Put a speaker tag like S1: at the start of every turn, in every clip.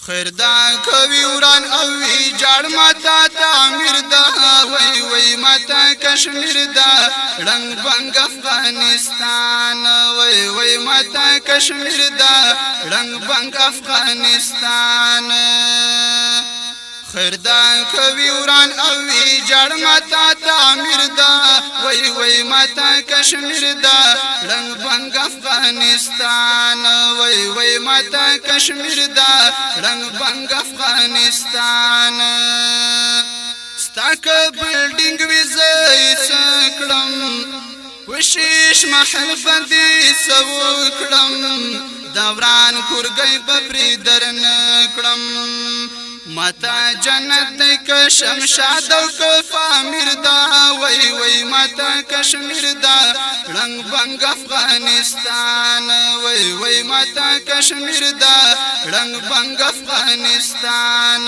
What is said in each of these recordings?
S1: خیر دا کوي وران او ویجاړ ماتا تعمیر دا وای وای ماتا کشمیر دا رنگ بنگ افغانستان وای وای ماتا کشمیر دا رنگ بنگ افغانستان خیر دا کوي وران او ویجاړ ماتا تعمیر دا وای وای ماتا کشمیر دا رنگ بنگ افغانستان وای وای ماتا کشمیر دا رنگ بنگ افغانستان ستاک بلډینګ ویزای سکړم وشیش محل فدی سو کړم دوران کورګي ببري درن کړم ماتا جنت ک شمشاد او ک فامیر دا وای وای ماتا کشمیر دا رنگ بنگ افغانستان وای وای ماتا کشمیر دا رنگ بنگ افغانستان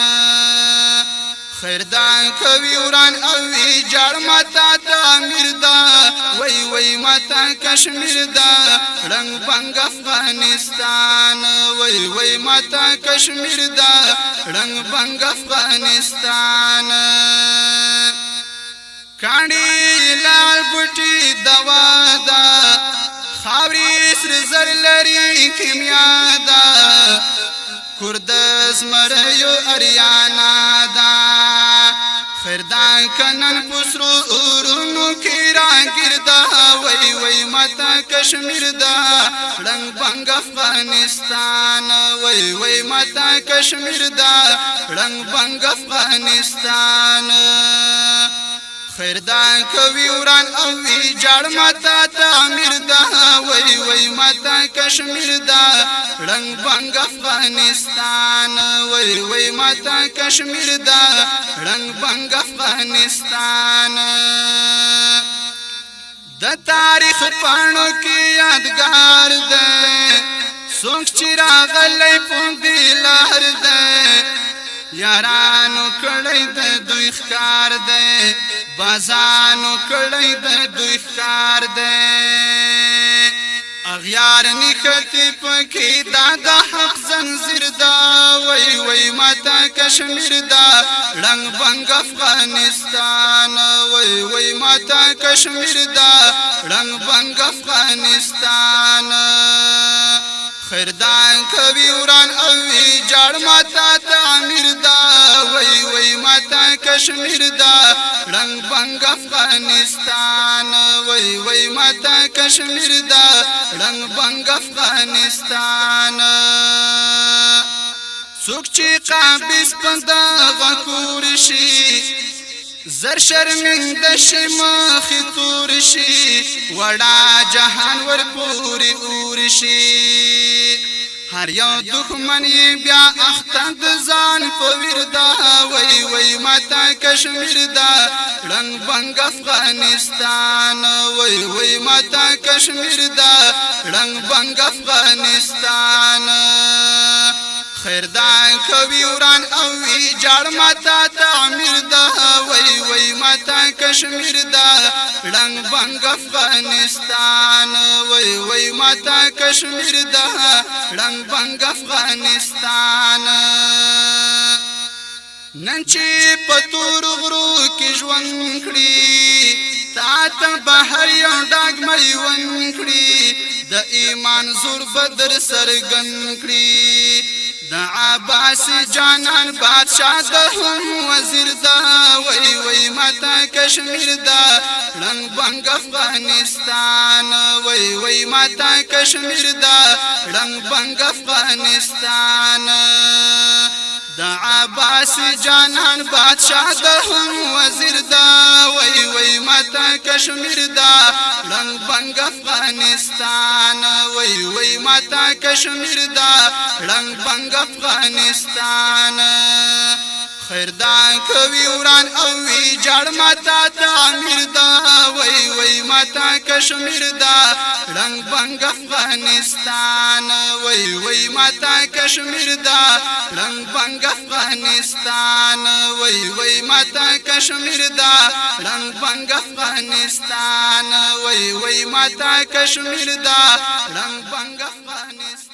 S1: خیر دا کوي وران او ویجاړ ماتا تعمیر دا وای وای ماتا کشمیر دا رنگ بنگ افغانستان وای وای ماتا کشمیر دا رنگ بنگ افغانستان کاڼي لال بوټي دوا دا خاوري سر زر لري کیمیا دا کردس مریو اریانا دا خردان کنن پسرو اورونو کی راگیر دا وی وی ماتا کشمیر دا رنگ بنگ افغانستان وی وی ماتا کشمیر دا رنگ بنگ افغانستان خیر دا کوي وران او ویجاړ ماتا تعمیر دا وای وای ماتا کشمیر دا رنگ بنگ افغانستان وای وای ماتا کشمیر دا رنگ بنگ افغانستان د تاریخ پاڼو کې یادګار ده څوک چې راغلی پوندې لار ده یارانو کړی د دوی ښکار دی بازانو کړی د دوی ښکار دی اغیار نښتې پکې دا د حق زنځیر دا وای وای ماتا کشمیر دا رنگ بنگ افغانستان وای وای ماتا کشمیر دا رنگ بنگ افغانستان خیر دا کوي وران او ویجاړ ماتا تعمیر دا وای وای ماتا کشمیر دا رنگ بنگ افغانستان وای وای ماتا کشمیر دا رنگ بنگ افغانستان څوک چې قابض پنده غکور شي زر شرمنده شي مخې تور شي وړا جهان ور پورې اور شي هر یو دښمن یې بیا اخته د ځان په وردا وای وای ماتا کشمیر دا رنگ بنگ افغانستان وای وای ماتا کشمیر دا رنگ بنگ افغانستان خیر دا کوي وران او ویجاړ ماتا تعمیر دا وای وای ماتا کشمیر دا رنگ بنگ افغانستان وای وای ماتا کشمیر دا رنگ بنگ افغانستان نن چې پتور غرو کې ژوند کړي تا ته بهر یو ډاګ مې ون کړي د ایمان زور بدر سرګن کړي د عباس جانان بادشاہ د هم وزیر دا وای وای ماتا کشمیر دا رنگ بنگ افغانستان وای وای ماتا کشمیر دا رنگ بنگ افغانستان د عباس جانان بادشاہ د هم وزیر دا وای وای ماتا کشمیر دا رنگ بنگ افغانستان وای وای ماتا کشمیر دا رنگ بنگ افغانستان خیر دا کوي وران او ویجاړ ماتا تعمیر دا وای وای ماتا کشمیر دا رنگ بنگ افغانستان وای وای ماتا کشمیر دا رنگ بنگ افغانستان وای وای ماتا کشمیر دا رنگ بنگ افغانستان وای وای ماتا کشمیر دا رنگ بنگ افغانستان